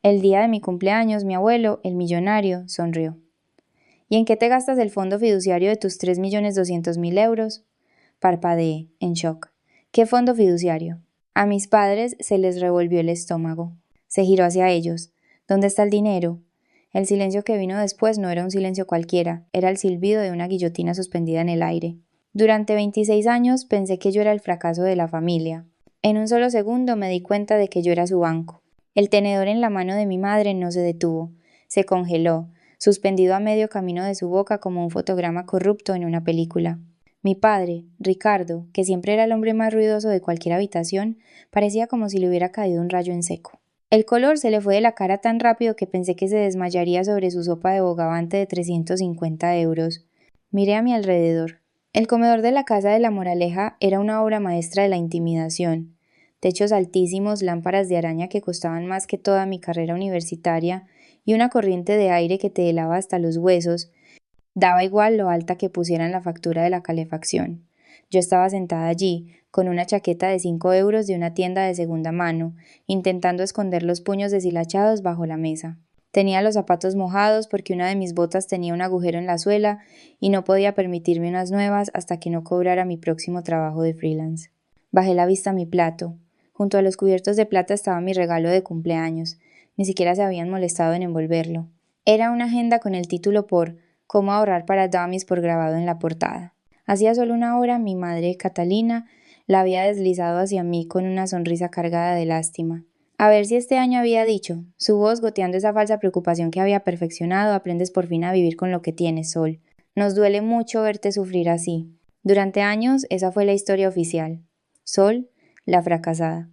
El día de mi cumpleaños, mi abuelo, el millonario, sonrió. ¿Y en qué te gastas el fondo fiduciario de tus 3.200.000 euros? Parpadeé, en shock. ¿Qué fondo fiduciario? A mis padres se les revolvió el estómago. Se giró hacia ellos. ¿Dónde está el dinero? El silencio que vino después no era un silencio cualquiera, era el silbido de una guillotina suspendida en el aire. Durante 26 años pensé que yo era el fracaso de la familia. En un solo segundo me di cuenta de que yo era su banco. El tenedor en la mano de mi madre no se detuvo, se congeló, suspendido a medio camino de su boca como un fotograma corrupto en una película. Mi padre, Ricardo, que siempre era el hombre más ruidoso de cualquier habitación, parecía como si le hubiera caído un rayo en seco. El color se le fue de la cara tan rápido que pensé que se desmayaría sobre su sopa de bogavante de 350 euros. Miré a mi alrededor. El comedor de la Casa de la Moraleja era una obra maestra de la intimidación. Techos altísimos, lámparas de araña que costaban más que toda mi carrera universitaria y una corriente de aire que te helaba hasta los huesos. Daba igual lo alta que pusieran la factura de la calefacción. Yo estaba sentada allí, con una chaqueta de 5 euros de una tienda de segunda mano, intentando esconder los puños deshilachados bajo la mesa. Tenía los zapatos mojados porque una de mis botas tenía un agujero en la suela y no podía permitirme unas nuevas hasta que no cobrara mi próximo trabajo de freelance. Bajé la vista a mi plato. Junto a los cubiertos de plata estaba mi regalo de cumpleaños. Ni siquiera se habían molestado en envolverlo. Era una agenda con el título por Cómo ahorrar para dummies por grabado en la portada. Hacía solo una hora mi madre, Catalina, la había deslizado hacia mí con una sonrisa cargada de lástima. A ver si este año había dicho, su voz goteando esa falsa preocupación que había perfeccionado, aprendes por fin a vivir con lo que tienes, Sol. Nos duele mucho verte sufrir así. Durante años esa fue la historia oficial. Sol, la fracasada.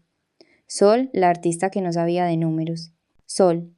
Sol, la artista que no sabía de números. Sol,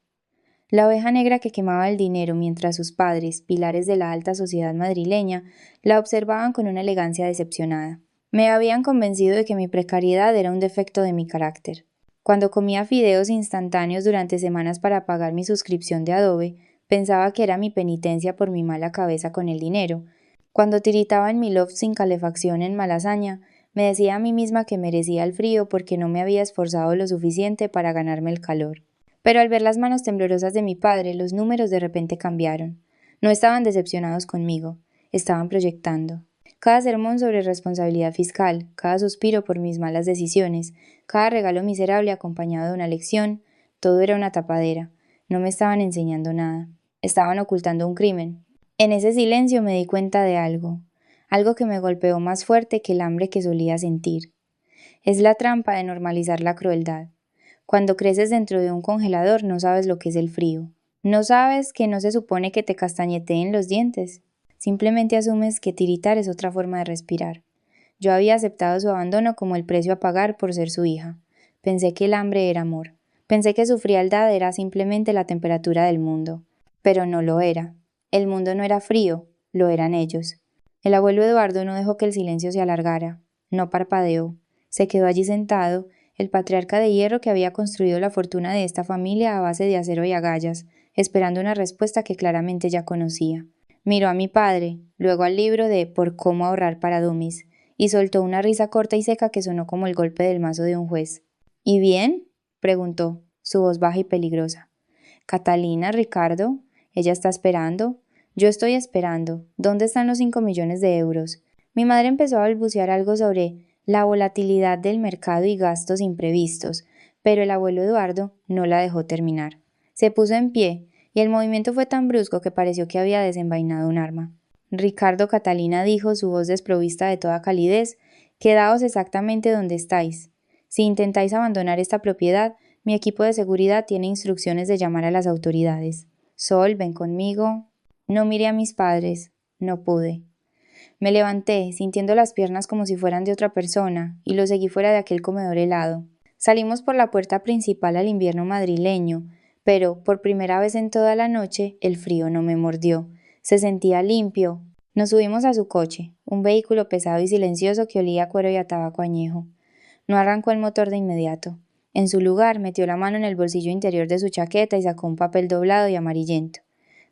la oveja negra que quemaba el dinero mientras sus padres, pilares de la alta sociedad madrileña, la observaban con una elegancia decepcionada. Me habían convencido de que mi precariedad era un defecto de mi carácter. Cuando comía fideos instantáneos durante semanas para pagar mi suscripción de Adobe, pensaba que era mi penitencia por mi mala cabeza con el dinero. Cuando tiritaba en mi loft sin calefacción en Malasaña, me decía a mí misma que merecía el frío porque no me había esforzado lo suficiente para ganarme el calor. Pero al ver las manos temblorosas de mi padre, los números de repente cambiaron. No estaban decepcionados conmigo, estaban proyectando. Cada sermón sobre responsabilidad fiscal, cada suspiro por mis malas decisiones, cada regalo miserable acompañado de una lección, todo era una tapadera. No me estaban enseñando nada. Estaban ocultando un crimen. En ese silencio me di cuenta de algo que me golpeó más fuerte que el hambre que solía sentir. Es la trampa de normalizar la crueldad. Cuando creces dentro de un congelador no sabes lo que es el frío. No sabes que no se supone que te castañeteen los dientes. Simplemente asumes que tiritar es otra forma de respirar. Yo había aceptado su abandono como el precio a pagar por ser su hija. Pensé que el hambre era amor. Pensé que su frialdad era simplemente la temperatura del mundo. Pero no lo era. El mundo no era frío, lo eran ellos. El abuelo Eduardo no dejó que el silencio se alargara. No parpadeó. Se quedó allí sentado, el patriarca de hierro que había construido la fortuna de esta familia a base de acero y agallas, esperando una respuesta que claramente ya conocía. Miró a mi padre, luego al libro de Por cómo ahorrar para dummies, y soltó una risa corta y seca que sonó como el golpe del mazo de un juez. ¿Y bien? Preguntó, su voz baja y peligrosa. Catalina, Ricardo, ella está esperando. Yo estoy esperando. ¿Dónde están los 5 millones de euros? Mi madre empezó a balbucear algo sobre la volatilidad del mercado y gastos imprevistos, pero el abuelo Eduardo no la dejó terminar. Se puso en pie, y el movimiento fue tan brusco que pareció que había desenvainado un arma. Ricardo, Catalina dijo, su voz desprovista de toda calidez, quedaos exactamente donde estáis. Si intentáis abandonar esta propiedad, mi equipo de seguridad tiene instrucciones de llamar a las autoridades. Sol, ven conmigo. No miré a mis padres. No pude. Me levanté, sintiendo las piernas como si fueran de otra persona, y lo seguí fuera de aquel comedor helado. Salimos por la puerta principal al invierno madrileño, pero, por primera vez en toda la noche, el frío no me mordió. Se sentía limpio. Nos subimos a su coche, un vehículo pesado y silencioso que olía a cuero y a tabaco añejo. No arrancó el motor de inmediato. En su lugar, metió la mano en el bolsillo interior de su chaqueta y sacó un papel doblado y amarillento.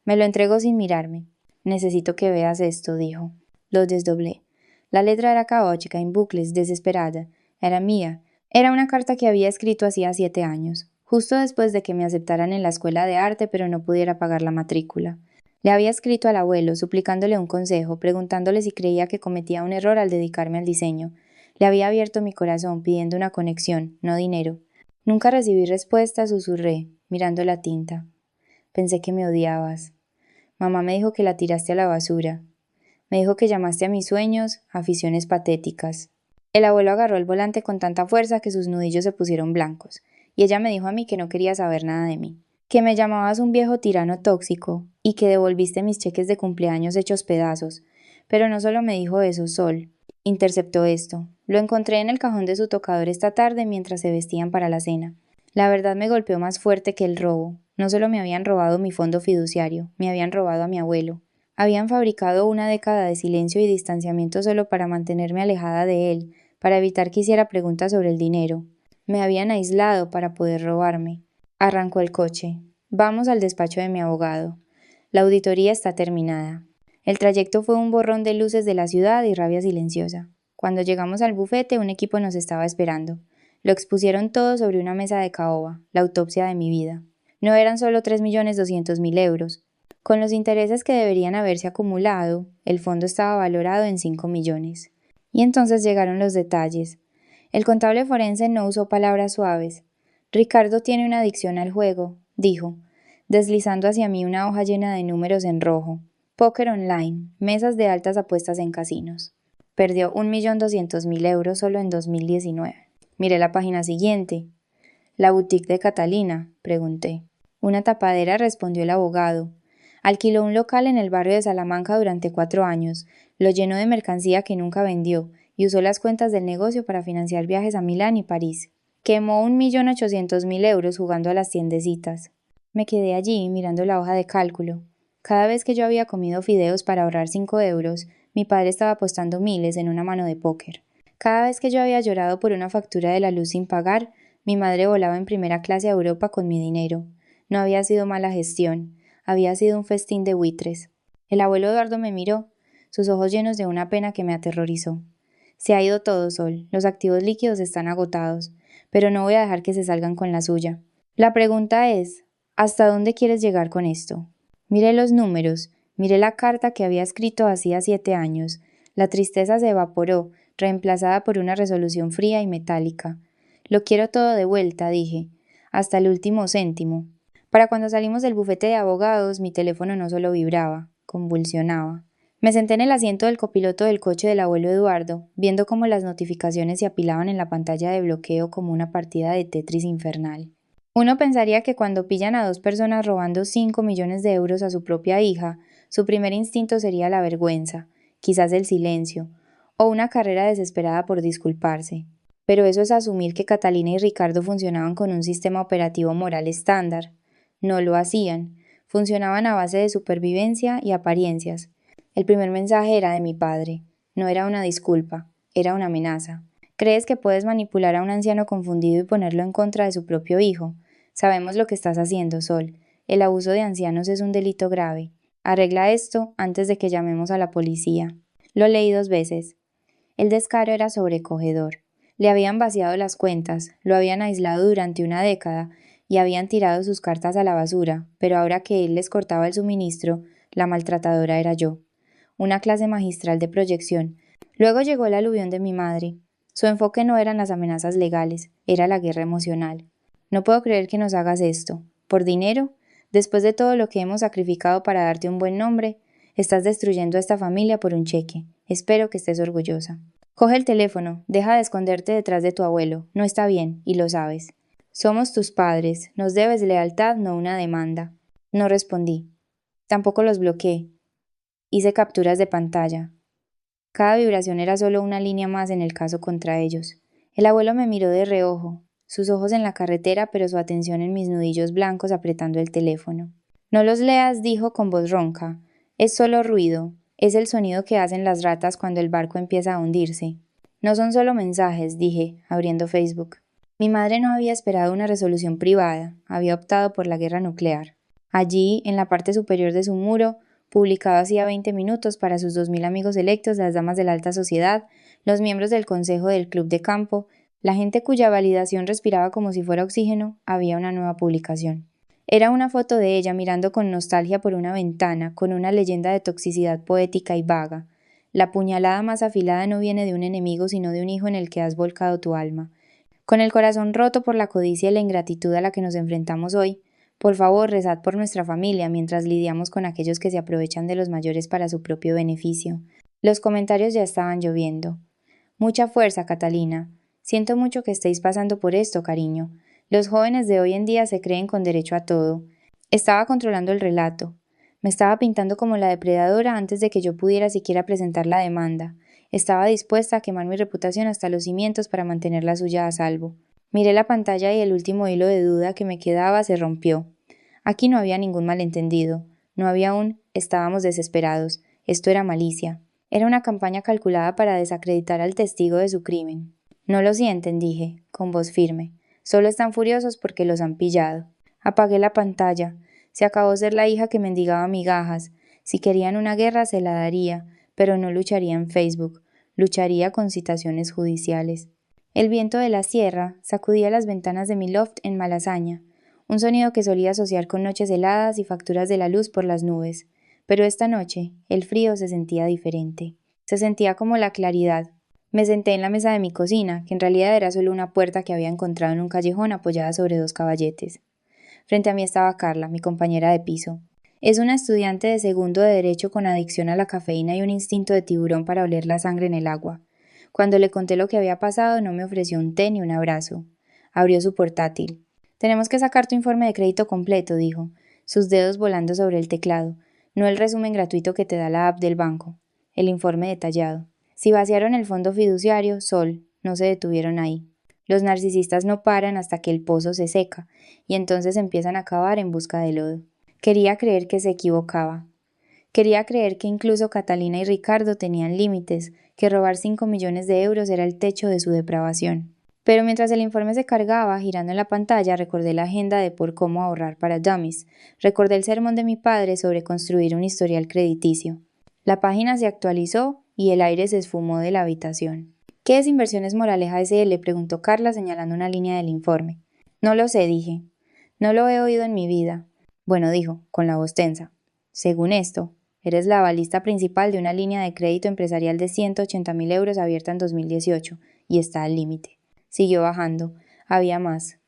Me lo entregó sin mirarme. Necesito que veas esto, dijo. Lo desdoblé. La letra era caótica, en bucles, desesperada. Era mía. Era una carta que había escrito hacía 7 años. justo después de que me aceptaran en la escuela de arte pero no pudiera pagar la matrícula. Le había escrito al abuelo, suplicándole un consejo, preguntándole si creía que cometía un error al dedicarme al diseño. Le había abierto mi corazón, pidiendo una conexión, no dinero. Nunca recibí respuesta, susurré, mirando la tinta. Pensé que me odiabas. Mamá me dijo que la tiraste a la basura. Me dijo que llamaste a mis sueños aficiones patéticas. El abuelo agarró el volante con tanta fuerza que sus nudillos se pusieron blancos, y ella me dijo a mí que no quería saber nada de mí, que me llamabas un viejo tirano tóxico y que devolviste mis cheques de cumpleaños hechos pedazos. Pero no solo me dijo eso, Sol. Interceptó esto. Lo encontré en el cajón de su tocador esta tarde mientras se vestían para la cena. La verdad me golpeó más fuerte que el robo. No solo me habían robado mi fondo fiduciario, me habían robado a mi abuelo. Habían fabricado una década de silencio y distanciamiento solo para mantenerme alejada de él, para evitar que hiciera preguntas sobre el dinero. Me habían aislado para poder robarme. Arrancó el coche. Vamos al despacho de mi abogado. La auditoría está terminada. El trayecto fue un borrón de luces de la ciudad y rabia silenciosa. Cuando llegamos al bufete, un equipo nos estaba esperando. Lo expusieron todo sobre una mesa de caoba, la autopsia de mi vida. No eran solo 3.200.000 euros. Con los intereses que deberían haberse acumulado, el fondo estaba valorado en 5 millones. Y entonces llegaron los detalles. El contable forense no usó palabras suaves. Ricardo tiene una adicción al juego, dijo, deslizando hacia mí una hoja llena de números en rojo. Póker online, mesas de altas apuestas en casinos. Perdió 1.200.000 euros solo en 2019. Miré la página siguiente. ¿La boutique de Catalina?, pregunté. Una tapadera, respondió el abogado. Alquiló un local en el barrio de Salamanca durante 4 años, lo llenó de mercancía que nunca vendió y usó las cuentas del negocio para financiar viajes a Milán y París. Quemó 1.800.000 euros jugando a las tiendecitas. Me quedé allí mirando la hoja de cálculo. Cada vez que yo había comido fideos para ahorrar 5 euros, mi padre estaba apostando miles en una mano de póker. Cada vez que yo había llorado por una factura de la luz sin pagar, mi madre volaba en primera clase a Europa con mi dinero. No había sido mala gestión. Había sido un festín de buitres. El abuelo Eduardo me miró, sus ojos llenos de una pena que me aterrorizó. Se ha ido todo, Sol. Los activos líquidos están agotados, pero no voy a dejar que se salgan con la suya. La pregunta es, ¿hasta dónde quieres llegar con esto? Miré los números, miré la carta que había escrito hacía 7 años. La tristeza se evaporó, reemplazada por una resolución fría y metálica. Lo quiero todo de vuelta, dije, hasta el último céntimo. Para cuando salimos del bufete de abogados, mi teléfono no solo vibraba, convulsionaba. Me senté en el asiento del copiloto del coche del abuelo Eduardo, viendo cómo las notificaciones se apilaban en la pantalla de bloqueo como una partida de Tetris infernal. Uno pensaría que cuando pillan a 2 personas robando 5 millones de euros a su propia hija, su primer instinto sería la vergüenza, quizás el silencio, o una carrera desesperada por disculparse. Pero eso es asumir que Catalina y Ricardo funcionaban con un sistema operativo moral estándar. No lo hacían. Funcionaban a base de supervivencia y apariencias. El primer mensaje era de mi padre. No era una disculpa, era una amenaza. ¿Crees que puedes manipular a un anciano confundido y ponerlo en contra de su propio hijo? Sabemos lo que estás haciendo, Sol. El abuso de ancianos es un delito grave. Arregla esto antes de que llamemos a la policía. Lo leí 2 veces. El descaro era sobrecogedor. Le habían vaciado las cuentas, lo habían aislado durante una década y habían tirado sus cartas a la basura, pero ahora que él les cortaba el suministro, la maltratadora era yo. Una clase magistral de proyección. Luego llegó el aluvión de mi madre. Su enfoque no eran las amenazas legales, era la guerra emocional. No puedo creer que nos hagas esto. ¿Por dinero? Después de todo lo que hemos sacrificado para darte un buen nombre, estás destruyendo a esta familia por un cheque. Espero que estés orgullosa. Coge el teléfono, deja de esconderte detrás de tu abuelo. No está bien, y lo sabes. Somos tus padres, nos debes lealtad, no una demanda. No respondí. Tampoco los bloqueé. Hice capturas de pantalla. Cada vibración era solo una línea más en el caso contra ellos. El abuelo me miró de reojo, sus ojos en la carretera, pero su atención en mis nudillos blancos apretando el teléfono. No los leas, dijo con voz ronca. Es solo ruido. Es el sonido que hacen las ratas cuando el barco empieza a hundirse. No son solo mensajes, dije, abriendo Facebook. Mi madre no había esperado una resolución privada, había optado por la guerra nuclear. Allí, en la parte superior de su muro, publicado hacía 20 minutos para sus 2.000 amigos electos, las damas de la alta sociedad, los miembros del consejo del club de campo, La gente cuya validación respiraba como si fuera oxígeno, había una nueva publicación. Era una foto de ella mirando con nostalgia por una ventana, con una leyenda de toxicidad poética y vaga. La puñalada más afilada no viene de un enemigo, sino de un hijo en el que has volcado tu alma. Con el corazón roto por la codicia y la ingratitud a la que nos enfrentamos hoy, por favor, rezad por nuestra familia mientras lidiamos con aquellos que se aprovechan de los mayores para su propio beneficio. Los comentarios ya estaban lloviendo. Mucha fuerza, Catalina. Siento mucho que estéis pasando por esto, cariño. Los jóvenes de hoy en día se creen con derecho a todo. Estaba controlando el relato. Me estaba pintando como la depredadora antes de que yo pudiera siquiera presentar la demanda. Estaba dispuesta a quemar mi reputación hasta los cimientos para mantener la suya a salvo. Miré la pantalla y el último hilo de duda que me quedaba se rompió. Aquí no había ningún malentendido. No había un estábamos desesperados. Esto era malicia. Era una campaña calculada para desacreditar al testigo de su crimen. No lo sienten, dije, con voz firme. Solo están furiosos porque los han pillado. Apagué la pantalla. Se acabó ser la hija que mendigaba migajas. Si querían una guerra se la daría, pero no lucharía en Facebook. Lucharía con citaciones judiciales. El viento de la sierra sacudía las ventanas de mi loft en Malasaña, un sonido que solía asociar con noches heladas y facturas de la luz por las nubes. Pero esta noche el frío se sentía diferente. Se sentía como la claridad. Me senté en la mesa de mi cocina, que en realidad era solo una puerta que había encontrado en un callejón apoyada sobre dos caballetes. Frente a mí estaba Carla, mi compañera de piso. Es una estudiante de segundo de Derecho con adicción a la cafeína y un instinto de tiburón para oler la sangre en el agua. Cuando le conté lo que había pasado, no me ofreció un té ni un abrazo. Abrió su portátil. Tenemos que sacar tu informe de crédito completo, dijo, sus dedos volando sobre el teclado. No el resumen gratuito que te da la app del banco. El informe detallado. Si vaciaron el fondo fiduciario, Sol, no se detuvieron ahí. Los narcisistas no paran hasta que el pozo se seca, y entonces empiezan a cavar en busca de lodo. Quería creer que se equivocaba. Quería creer que incluso Catalina y Ricardo tenían límites, que robar 5 millones de euros era el techo de su depravación. Pero mientras el informe se cargaba, girando en la pantalla, recordé la agenda de por cómo ahorrar para dummies. Recordé el sermón de mi padre sobre construir un historial crediticio. La página se actualizó y el aire se esfumó de la habitación. ¿Qué es Inversiones Moraleja SL?, preguntó Carla señalando una línea del informe. No lo sé, dije. No lo he oído en mi vida. Bueno, dijo, con la voz tensa. Según esto, eres la avalista principal de una línea de crédito empresarial de 180.000 euros abierta en 2018 y está al límite. Siguió bajando. Había más.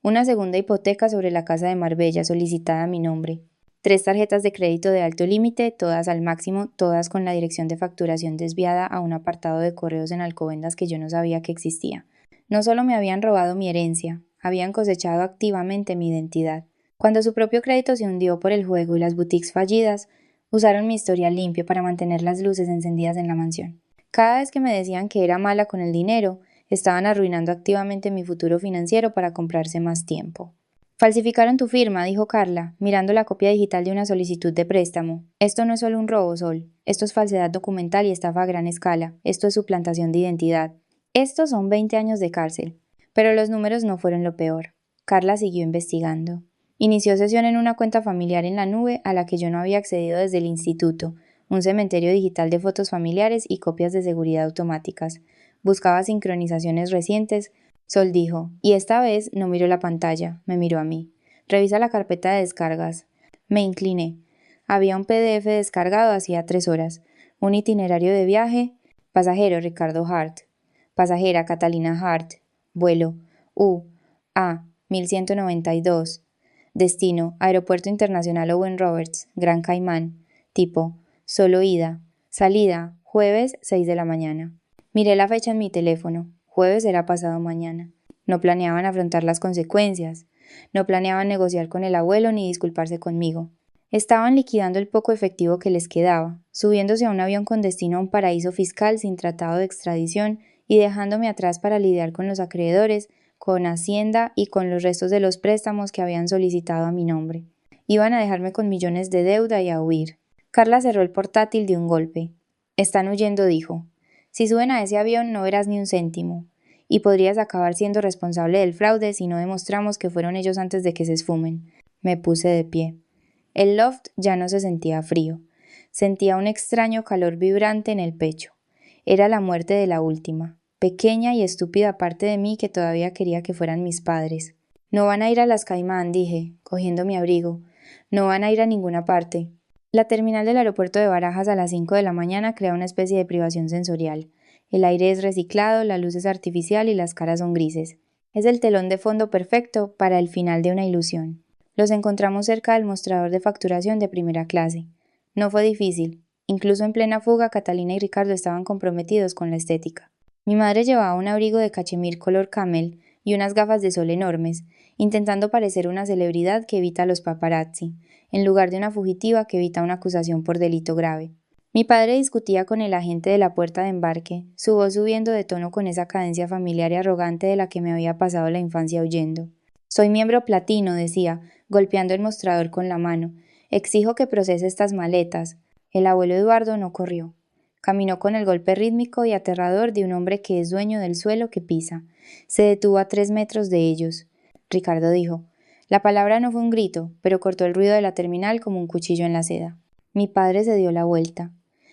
Una segunda hipoteca sobre la casa de Marbella solicitada a mi nombre. 3 tarjetas de crédito de alto límite, todas al máximo, todas con la dirección de facturación desviada a un apartado de correos en Alcobendas que yo no sabía que existía. No solo me habían robado mi herencia, habían cosechado activamente mi identidad. Cuando su propio crédito se hundió por el juego y las boutiques fallidas, usaron mi historial limpio para mantener las luces encendidas en la mansión. Cada vez que me decían que era mala con el dinero, estaban arruinando activamente mi futuro financiero para comprarse más tiempo. Falsificaron tu firma, dijo Carla, mirando la copia digital de una solicitud de préstamo. Esto no es solo un robo, Sol. Esto es falsedad documental y estafa a gran escala. Esto es suplantación de identidad. Estos son 20 años de cárcel. Pero los números no fueron lo peor. Carla siguió investigando. Inició sesión en una cuenta familiar en la nube a la que yo no había accedido desde el instituto, un cementerio digital de fotos familiares y copias de seguridad automáticas. Buscaba sincronizaciones recientes. Sol dijo, y esta vez no miró la pantalla, me miró a mí. Revisa la carpeta de descargas. Me incliné. Había un PDF descargado hacía 3 horas. Un itinerario de viaje. Pasajero Ricardo Hart. Pasajera Catalina Hart. Vuelo U-A 1192. Destino Aeropuerto Internacional Owen Roberts, Gran Caimán. Tipo solo ida. Salida jueves 6 de la mañana. Miré la fecha en mi teléfono. Jueves era pasado mañana. No planeaban afrontar las consecuencias. No planeaban negociar con el abuelo ni disculparse conmigo. Estaban liquidando el poco efectivo que les quedaba, subiéndose a un avión con destino a un paraíso fiscal sin tratado de extradición y dejándome atrás para lidiar con los acreedores, con Hacienda y con los restos de los préstamos que habían solicitado a mi nombre. Iban a dejarme con millones de deuda y a huir. Carla cerró el portátil de un golpe. Están huyendo, dijo. Si suben a ese avión no verás ni un céntimo, y podrías acabar siendo responsable del fraude si no demostramos que fueron ellos antes de que se esfumen. Me puse de pie. El loft ya no se sentía frío. Sentía un extraño calor vibrante en el pecho. Era la muerte de la última. pequeña y estúpida parte de mí que todavía quería que fueran mis padres. No van a ir a Las Caimán, dije, cogiendo mi abrigo. No van a ir a ninguna parte. La terminal del aeropuerto de Barajas a las 5 de la mañana crea una especie de privación sensorial. El aire es reciclado, la luz es artificial y las caras son grises. Es el telón de fondo perfecto para el final de una ilusión. Los encontramos cerca del mostrador de facturación de primera clase. No fue difícil. Incluso en plena fuga, Catalina y Ricardo estaban comprometidos con la estética. Mi madre llevaba un abrigo de cachemir color camel y unas gafas de sol enormes, intentando parecer una celebridad que evita a los paparazzi, en lugar de una fugitiva que evita una acusación por delito grave. Mi padre discutía con el agente de la puerta de embarque, su voz subiendo de tono con esa cadencia familiar y arrogante de la que me había pasado la infancia huyendo. Soy miembro platino, decía, golpeando el mostrador con la mano. Exijo que procese estas maletas. El abuelo Eduardo no corrió. Caminó con el golpe rítmico y aterrador de un hombre que es dueño del suelo que pisa. Se detuvo a 3 metros de ellos. Ricardo dijo. La palabra no fue un grito, pero cortó el ruido de la terminal como un cuchillo en la seda. Mi padre se dio la vuelta.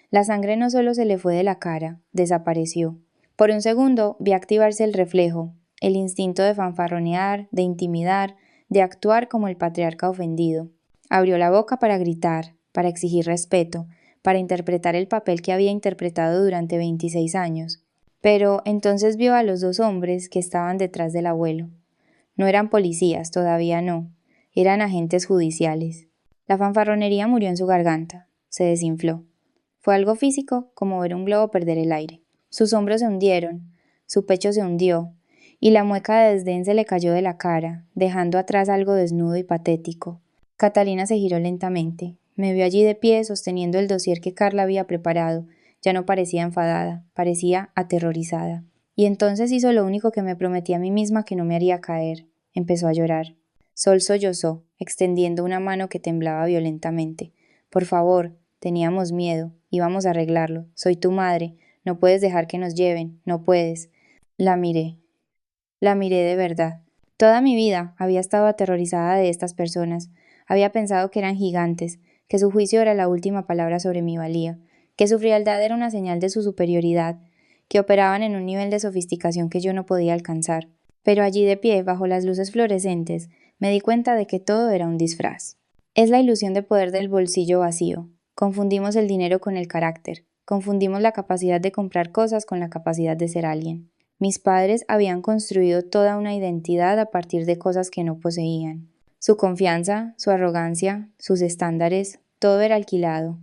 La sangre no solo se le fue de la cara, desapareció. Por un segundo vi activarse el reflejo, el instinto de fanfarronear, de intimidar, de actuar como el patriarca ofendido. Abrió la boca para gritar, para exigir respeto, para interpretar el papel que había interpretado durante 26 años. Pero entonces vio a los dos hombres que estaban detrás del abuelo. No eran policías, todavía no. Eran agentes judiciales. La fanfarronería murió en su garganta. Se desinfló. Fue algo físico, como ver un globo perder el aire. Sus hombros se hundieron, su pecho se hundió, y la mueca de desdén se le cayó de la cara, dejando atrás algo desnudo y patético. Catalina se giró lentamente. Me vio allí de pie, sosteniendo el dossier que Carla había preparado. Ya no parecía enfadada, parecía aterrorizada. Y entonces hizo lo único que me prometí a mí misma que no me haría caer. Empezó a llorar. Sol sollozó, extendiendo una mano que temblaba violentamente. Por favor, teníamos miedo, íbamos a arreglarlo. Soy tu madre, no puedes dejar que nos lleven, no puedes. La miré. La miré de verdad. Toda mi vida había estado aterrorizada de estas personas. Había pensado que eran gigantes, que su juicio era la última palabra sobre mi valía, que su frialdad era una señal de su superioridad, que operaban en un nivel de sofisticación que yo no podía alcanzar. Pero allí de pie, bajo las luces fluorescentes, me di cuenta de que todo era un disfraz. Es la ilusión de poder del bolsillo vacío. Confundimos el dinero con el carácter. Confundimos la capacidad de comprar cosas con la capacidad de ser alguien. Mis padres habían construido toda una identidad a partir de cosas que no poseían. Su confianza, su arrogancia, sus estándares, todo era alquilado.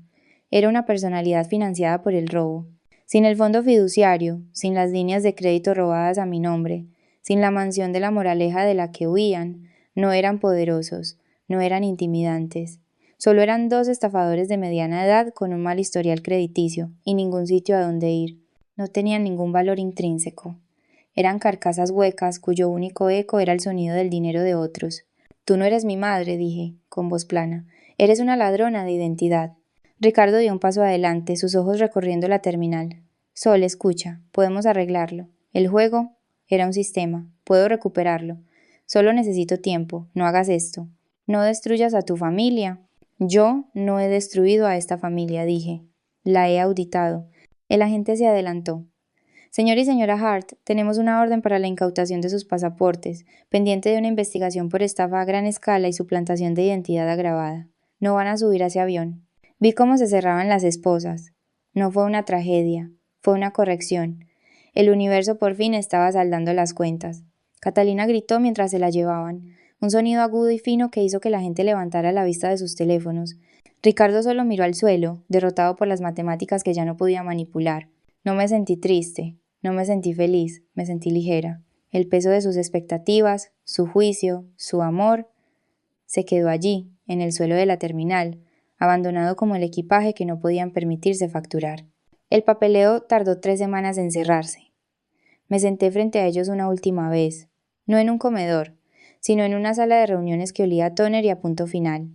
Era una personalidad financiada por el robo. Sin el fondo fiduciario, sin las líneas de crédito robadas a mi nombre, sin la mansión de la moraleja de la que huían, no eran poderosos, no eran intimidantes. Solo eran dos estafadores de mediana edad con un mal historial crediticio y ningún sitio a donde ir. No tenían ningún valor intrínseco. Eran carcasas huecas cuyo único eco era el sonido del dinero de otros. Tú no eres mi madre, dije, con voz plana. Eres una ladrona de identidad. Ricardo dio un paso adelante, sus ojos recorriendo la terminal. Sol, escucha, podemos arreglarlo. El juego era un sistema, puedo recuperarlo. Solo necesito tiempo, no hagas esto. No destruyas a tu familia. Yo no he destruido a esta familia, dije. La he auditado. El agente se adelantó. Señor y señora Hart, tenemos una orden para la incautación de sus pasaportes, pendiente de una investigación por estafa a gran escala y suplantación de identidad agravada. No van a subir a ese avión. Vi cómo se cerraban las esposas. No fue una tragedia, fue una corrección. El universo por fin estaba saldando las cuentas. Catalina gritó mientras se la llevaban, un sonido agudo y fino que hizo que la gente levantara la vista de sus teléfonos. Ricardo solo miró al suelo, derrotado por las matemáticas que ya no podía manipular. No me sentí triste, no me sentí feliz, me sentí ligera. El peso de sus expectativas, su juicio, su amor, se quedó allí, en el suelo de la terminal, abandonado como el equipaje que no podían permitirse facturar. El papeleo tardó 3 semanas en cerrarse. Me senté frente a ellos una última vez, no en un comedor, sino en una sala de reuniones que olía a tóner y a punto final.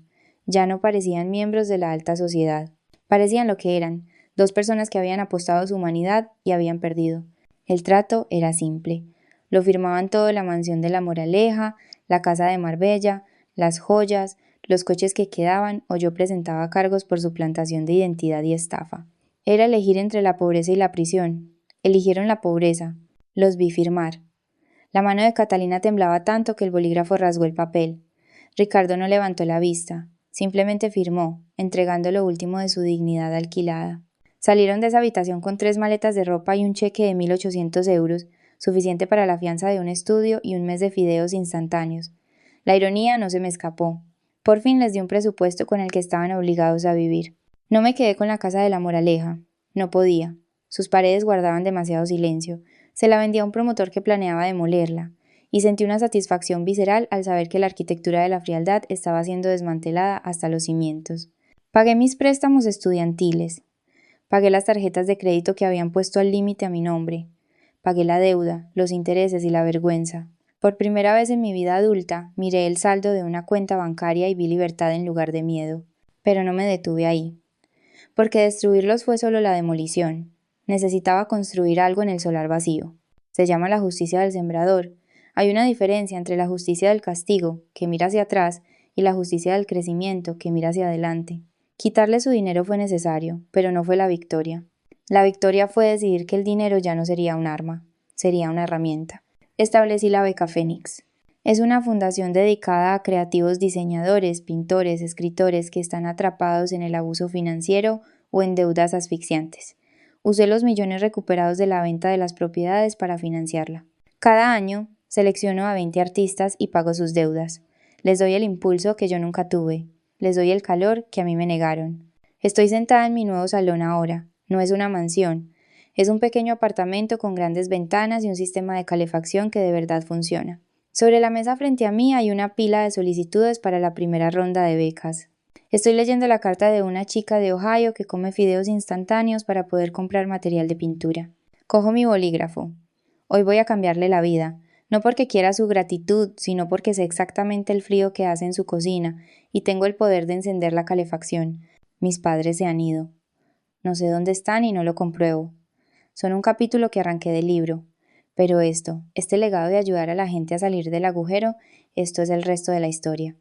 Ya no parecían miembros de la alta sociedad, parecían lo que eran, dos personas que habían apostado su humanidad y habían perdido. El trato era simple. Lo firmaban todo la mansión de la Moraleja, la casa de Marbella, las joyas, los coches que quedaban o yo presentaba cargos por suplantación de identidad y estafa. Era elegir entre la pobreza y la prisión. Eligieron la pobreza. Los vi firmar. La mano de Catalina temblaba tanto que el bolígrafo rasgó el papel. Ricardo no levantó la vista, simplemente firmó, entregando lo último de su dignidad alquilada. Salieron de esa habitación con 3 maletas de ropa y un cheque de 1.800 euros, suficiente para la fianza de un estudio y un mes de fideos instantáneos. La ironía no se me escapó. Por fin les di un presupuesto con el que estaban obligados a vivir. No me quedé con la casa de la Moraleja. No podía. Sus paredes guardaban demasiado silencio. Se la vendía a un promotor que planeaba demolerla, y sentí una satisfacción visceral al saber que la arquitectura de la frialdad estaba siendo desmantelada hasta los cimientos. Pagué mis préstamos estudiantiles. Pagué las tarjetas de crédito que habían puesto al límite a mi nombre. Pagué la deuda, los intereses y la vergüenza. Por primera vez en mi vida adulta, miré el saldo de una cuenta bancaria y vi libertad en lugar de miedo. Pero no me detuve ahí. Porque destruirlos fue solo la demolición. Necesitaba construir algo en el solar vacío. Se llama la justicia del sembrador. Hay una diferencia entre la justicia del castigo, que mira hacia atrás, y la justicia del crecimiento, que mira hacia adelante. Quitarle su dinero fue necesario, pero no fue la victoria. La victoria fue decidir que el dinero ya no sería un arma, sería una herramienta. Establecí la Beca Fénix. Es una fundación dedicada a creativos diseñadores, pintores, escritores que están atrapados en el abuso financiero o en deudas asfixiantes. Usé los millones recuperados de la venta de las propiedades para financiarla. Cada año selecciono a 20 artistas y pago sus deudas. Les doy el impulso que yo nunca tuve. Les doy el calor que a mí me negaron. Estoy sentada en mi nuevo salón ahora. No es una mansión. Es un pequeño apartamento con grandes ventanas y un sistema de calefacción que de verdad funciona. Sobre la mesa frente a mí hay una pila de solicitudes para la primera ronda de becas. Estoy leyendo la carta de una chica de Ohio que come fideos instantáneos para poder comprar material de pintura. Cojo mi bolígrafo. Hoy voy a cambiarle la vida, no porque quiera su gratitud, sino porque sé exactamente el frío que hace en su cocina y tengo el poder de encender la calefacción. Mis padres se han ido. No sé dónde están y no lo compruebo. Son un capítulo que arranqué del libro. Pero este legado de ayudar a la gente a salir del agujero, esto es el resto de la historia.